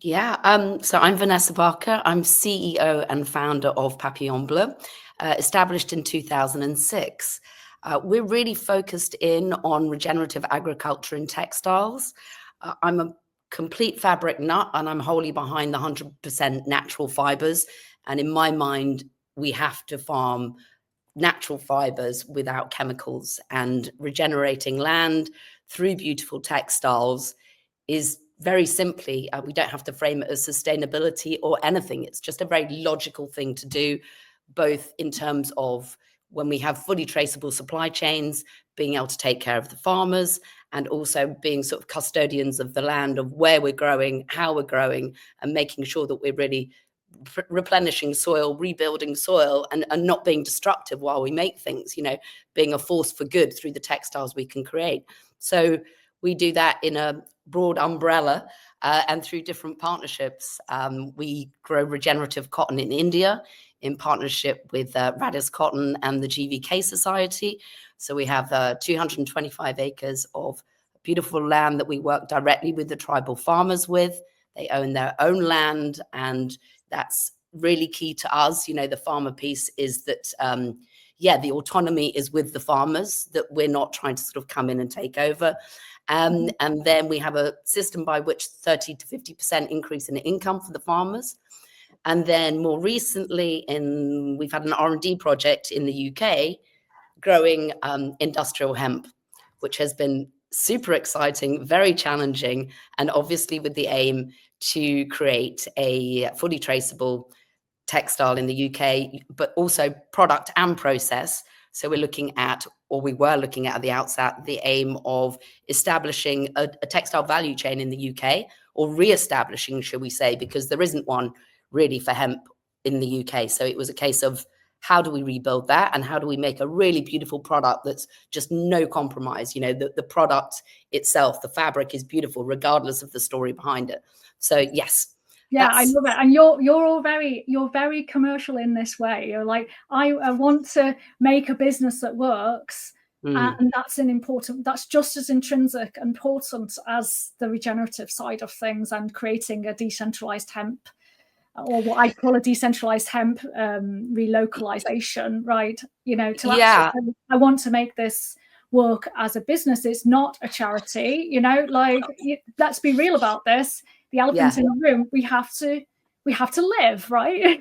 Yeah, so I'm Vanessa Barker. I'm CEO and founder of Papillon Bleu, established in 2006. We're really focused in on regenerative agriculture and textiles. I'm a complete fabric nut, and I'm wholly behind the 100% natural fibers. And in my mind, we have to farm natural fibers without chemicals, and regenerating land through beautiful textiles is very simply, we don't have to frame it as sustainability or anything. It's just a very logical thing to do, both in terms of when we have fully traceable supply chains, being able to take care of the farmers, and also being sort of custodians of the land, of where we're growing, how we're growing, and making sure that we're really replenishing soil, rebuilding soil, and not being destructive while we make things, being a force for good through the textiles we can create. So we do that in a broad umbrella and through different partnerships. We grow regenerative cotton in India in partnership with Radis Cotton and the GVK Society. So we have 225 acres of beautiful land that we work directly with the tribal farmers with. They own their own land, and that's really key to us. The farmer piece is that, the autonomy is with the farmers, that we're not trying to sort of come in and take over. And then we have a system by which 30 to 50% increase in income for the farmers. And then more recently, we've had an R&D project in the UK growing industrial hemp, which has been super exciting, very challenging, and obviously with the aim to create a fully traceable textile in the UK, but also product and process. So we were looking at the outset, the aim of establishing a textile value chain in the UK, or re-establishing, should we say, because there isn't one really for hemp in the UK. So it was a case of, how do we rebuild that, and how do we make a really beautiful product that's just no compromise? The product itself, the fabric, is beautiful regardless of the story behind it. So yes. Yeah, I love it. And you're very commercial in this way. You're like, I want to make a business that works. And that's just as intrinsic and important as the regenerative side of things, and creating a decentralized hemp, or what I call a decentralized hemp relocalization, right? Actually, I want to make this work as a business. It's not a charity, let's be real about this. The elephant in the room, we have to live, right?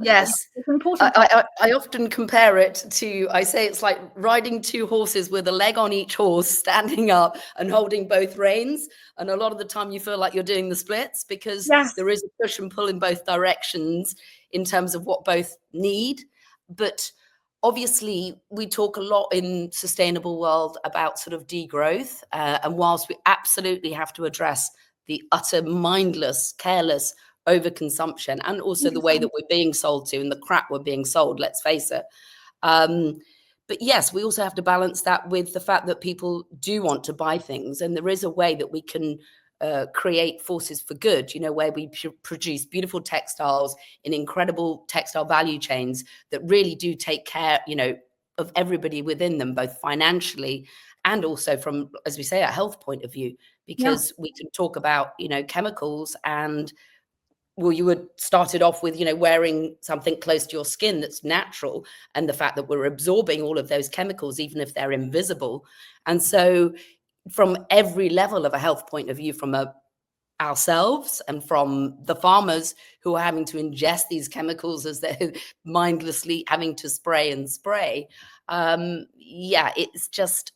Yes. It's important. I often compare it to, I say it's like riding two horses with a leg on each horse, standing up and holding both reins. And a lot of the time you feel like you're doing the splits, because there is a push and pull in both directions in terms of what both need. But obviously we talk a lot in sustainable world about sort of degrowth. And whilst we absolutely have to address the utter mindless, careless overconsumption, and also the way that we're being sold to, and the crap we're being sold, let's face it. But yes, we also have to balance that with the fact that people do want to buy things, and there is a way that we can create forces for good, where we produce beautiful textiles in incredible textile value chains that really do take care, of everybody within them, both financially and also from, as we say, a health point of view, because we can talk about, chemicals, and you would start it off with, wearing something close to your skin that's natural, and the fact that we're absorbing all of those chemicals, even if they're invisible. And so from every level of a health point of view, from ourselves and from the farmers who are having to ingest these chemicals as they're mindlessly having to spray, it's just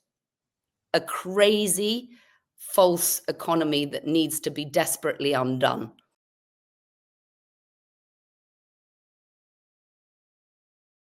a crazy false economy that needs to be desperately undone.